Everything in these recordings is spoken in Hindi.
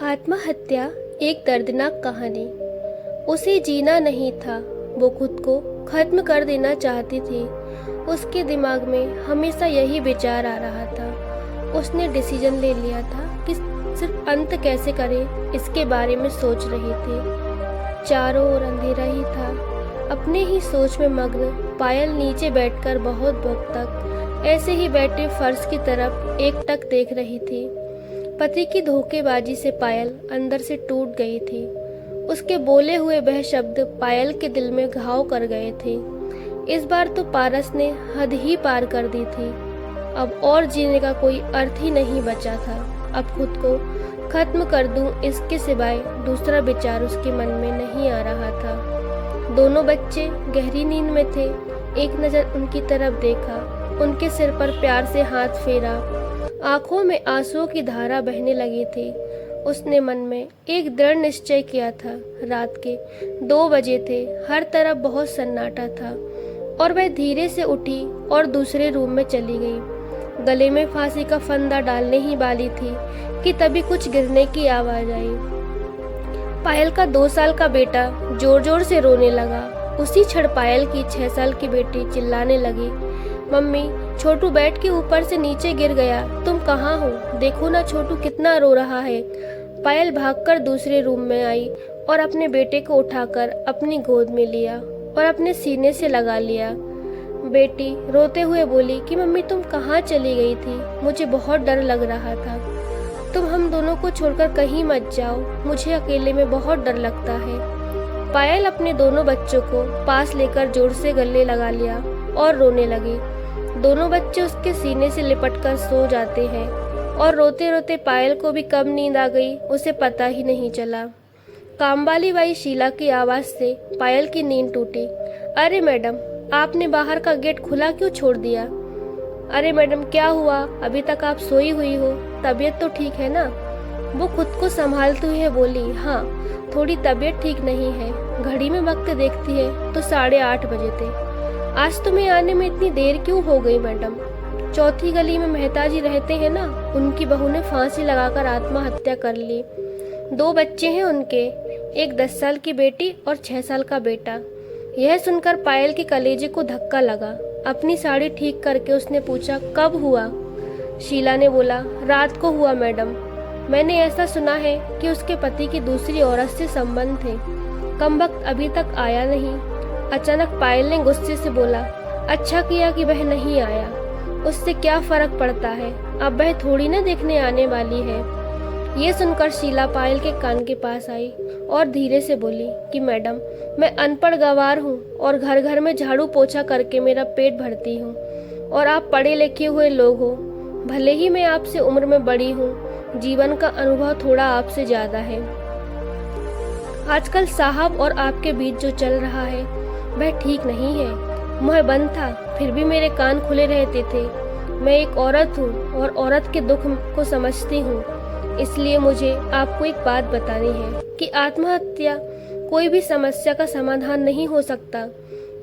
आत्महत्या एक दर्दनाक कहानी। उसे जीना नहीं था, वो खुद को खत्म कर देना चाहती थी। उसके दिमाग में हमेशा यही विचार आ रहा था। उसने डिसीजन ले लिया था कि सिर्फ अंत कैसे करे इसके बारे में सोच रही थी। चारों ओर अंधेरा ही था। अपने ही सोच में मग्न पायल नीचे बैठकर बहुत वक्त तक ऐसे ही बैठे फर्श की तरफ एकटक देख रही थी। पति की धोखेबाजी से पायल अंदर से टूट गई थी। उसके बोले हुए वह शब्द पायल के दिल में घाव कर गए थे। इस बार तो पारस ने हद ही पार कर दी थी। अब और जीने का कोई अर्थ ही नहीं बचा था। अब खुद को खत्म कर दूं, इसके सिवाय दूसरा विचार उसके मन में नहीं आ रहा था। दोनों बच्चे गहरी नींद में थे। एक नज़र उनकी तरफ देखा, उनके सिर पर प्यार से हाथ फेरा। आंखों में आंसुओं की धारा बहने लगी थी। उसने मन में एक दृढ़ निश्चय किया था। रात के 2 बजे थे। हर तरफ बहुत सन्नाटा था और वह धीरे से उठी और दूसरे रूम में चली गई। गले में फांसी का फंदा डालने ही वाली थी कि तभी कुछ गिरने की आवाज आई। पायल का 2 साल का बेटा जोर जोर से रोने लगा। उसी क्षण पायल की 6 साल की बेटी चिल्लाने लगी, मम्मी, छोटू बेड के ऊपर से नीचे गिर गया। तुम कहाँ हो? देखो ना छोटू कितना रो रहा है। पायल भागकर दूसरे रूम में आई और अपने बेटे को उठाकर अपनी गोद में लिया और अपने सीने से लगा लिया। बेटी रोते हुए बोली कि मम्मी तुम कहाँ चली गई थी? मुझे बहुत डर लग रहा था। तुम हम दोनों को छोड़कर कहीं मत जाओ, मुझे अकेले में बहुत डर लगता है। पायल अपने दोनों बच्चों को पास लेकर जोर से गले लगा लिया और रोने लगी। दोनों बच्चे उसके सीने से लिपटकर सो जाते हैं और रोते रोते पायल को भी कब नींद आ गई उसे पता ही नहीं चला। कामवाली बाई शीला की आवाज़ से पायल की नींद टूटी। अरे मैडम, आपने बाहर का गेट खुला क्यों छोड़ दिया? अरे मैडम, क्या हुआ? अभी तक आप सोई हुई हो, तबीयत तो ठीक है ना? वो खुद को संभालते हुए बोली, हाँ थोड़ी तबीयत ठीक नहीं है। घड़ी में वक्त देखती है तो 8:30 बजे थे। आज तुम्हें आने में इतनी देर क्यों हो गई मैडम? चौथी गली में मेहता जी रहते हैं ना, उनकी बहू ने फांसी लगाकर आत्महत्या कर ली। 2 बच्चे हैं उनके, एक 10 साल की बेटी और 6 साल का बेटा। यह सुनकर पायल के कलेजे को धक्का लगा। अपनी साड़ी ठीक करके उसने पूछा, कब हुआ? शीला ने बोला, रात को हुआ मैडम। मैंने ऐसा सुना है कि उसके पति की दूसरी औरत से संबंध थे। कमबख्त अभी तक आया नहीं। अचानक पायल ने गुस्से से बोला, अच्छा किया कि वह नहीं आया। उससे क्या फर्क पड़ता है, अब वह थोड़ी ना देखने आने वाली है। ये सुनकर शीला पायल के कान के पास आई और धीरे से बोली कि मैडम, मैं अनपढ़ गंवार हूँ और घर घर में झाड़ू पोछा करके मेरा पेट भरती हूँ और आप पढ़े लिखे हुए लोग हो। भले ही मैं आपसे उम्र में बड़ी हूँ, जीवन का अनुभव थोड़ा आपसे ज्यादा है। आजकल साहब और आपके बीच जो चल रहा है वह ठीक नहीं है। मुँह बंद था फिर भी मेरे कान खुले रहते थे। मैं एक औरत हूँ और औरत के दुख को समझती हूँ। इसलिए मुझे आपको एक बात बतानी है कि आत्महत्या कोई भी समस्या का समाधान नहीं हो सकता।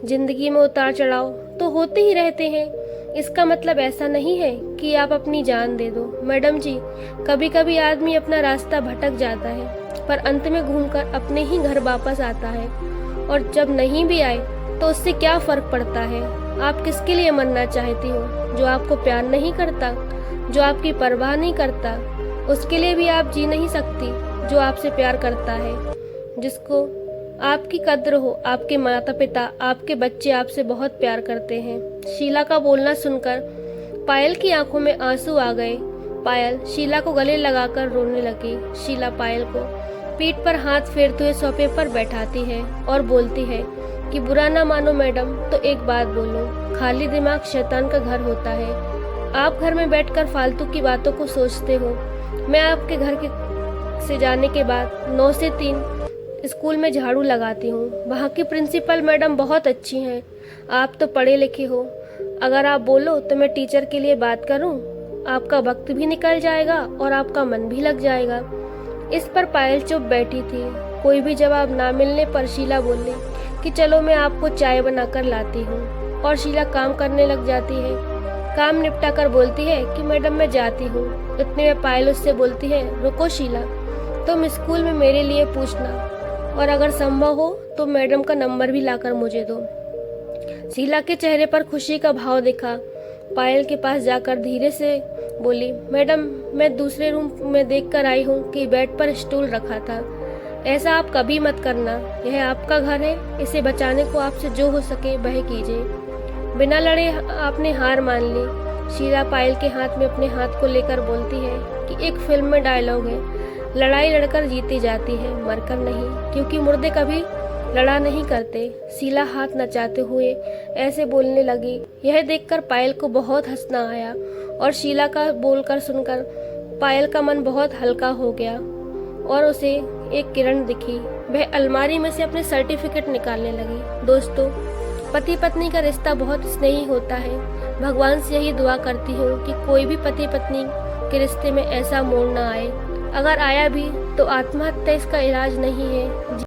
जिंदगी में उतार चढ़ाव तो होते ही रहते हैं। इसका मतलब ऐसा नहीं है कि आप अपनी जान दे दो। मैडम जी, कभी कभी आदमी अपना रास्ता भटक जाता है पर अंत में घूमकर अपने ही घर वापस आता है, और जब नहीं भी आए तो उससे क्या फर्क पड़ता है? आप किसके लिए मरना चाहती हो? जो आपको प्यार नहीं करता, जो आपकी परवाह नहीं करता, उसके लिए भी आप जी नहीं सकती। जो आपसे प्यार करता है, जिसको आपकी कद्र हो, आपके माता पिता, आपके बच्चे आपसे बहुत प्यार करते हैं। शीला का बोलना सुनकर पायल की आंखों में आंसू आ गए। पायल शीला को गले लगाकर रोने लगी। शीला पायल को पीठ पर हाथ फेरते हुए सोफे पर बैठाती है और बोलती है कि बुरा ना मानो मैडम तो एक बात बोलो, खाली दिमाग शैतान का घर होता है। आप घर में बैठकर फालतू की बातों को सोचते हो। मैं आपके घर से जाने के बाद 9 से 3 स्कूल में झाड़ू लगाती हूँ। वहाँ की प्रिंसिपल मैडम बहुत अच्छी हैं। आप तो पढ़े लिखे हो, अगर आप बोलो तो मैं टीचर के लिए बात करूँ। आपका वक्त भी निकल जाएगा और आपका मन भी लग जाएगा। इस पर पायल चुप बैठी थी। कोई भी जवाब ना मिलने पर शीला बोली कि चलो मैं आपको चाय बनाकर लाती हूँ, और शीला काम करने लग जाती है। काम निपटा कर बोलती है कि मैडम मैं जाती हूँ। इतने में पायल उससे बोलती है, रुको शीला, तुम स्कूल में मेरे लिए पूछना और अगर संभव हो तो मैडम का नंबर भी लाकर मुझे दो। शीला के चेहरे पर खुशी का भाव दिखा। पायल के पास जाकर धीरे से बोली, मैडम मैं दूसरे रूम में देखकर आई हूँ कि बेड पर स्टूल रखा था। ऐसा आप कभी मत करना, यह आपका घर है, इसे बचाने को आपसे जो हो सके वह कीजिए। बिना लड़े आपने हार मान ली। शीला पायल के हाथ में अपने हाथ को लेकर बोलती है कि एक फिल्म में डायलॉग है, लड़ाई लड़कर जीती जाती है, मरकर नहीं, क्योंकि मुर्दे कभी लड़ा नहीं करते। शीला हाथ नचाते हुए ऐसे बोलने लगी। यह देखकर पायल को बहुत हंसना आया और शीला का बोलकर सुनकर पायल का मन बहुत हल्का हो गया और उसे एक किरण दिखी। वह अलमारी में से अपने सर्टिफिकेट निकालने लगी। दोस्तों, पति पत्नी का रिश्ता बहुत स्नेही होता है। भगवान से यही दुआ करती हूँ कि कोई भी पति पत्नी के रिश्ते में ऐसा मोड़ ना आए। अगर आया भी तो आत्महत्या इसका इलाज नहीं है।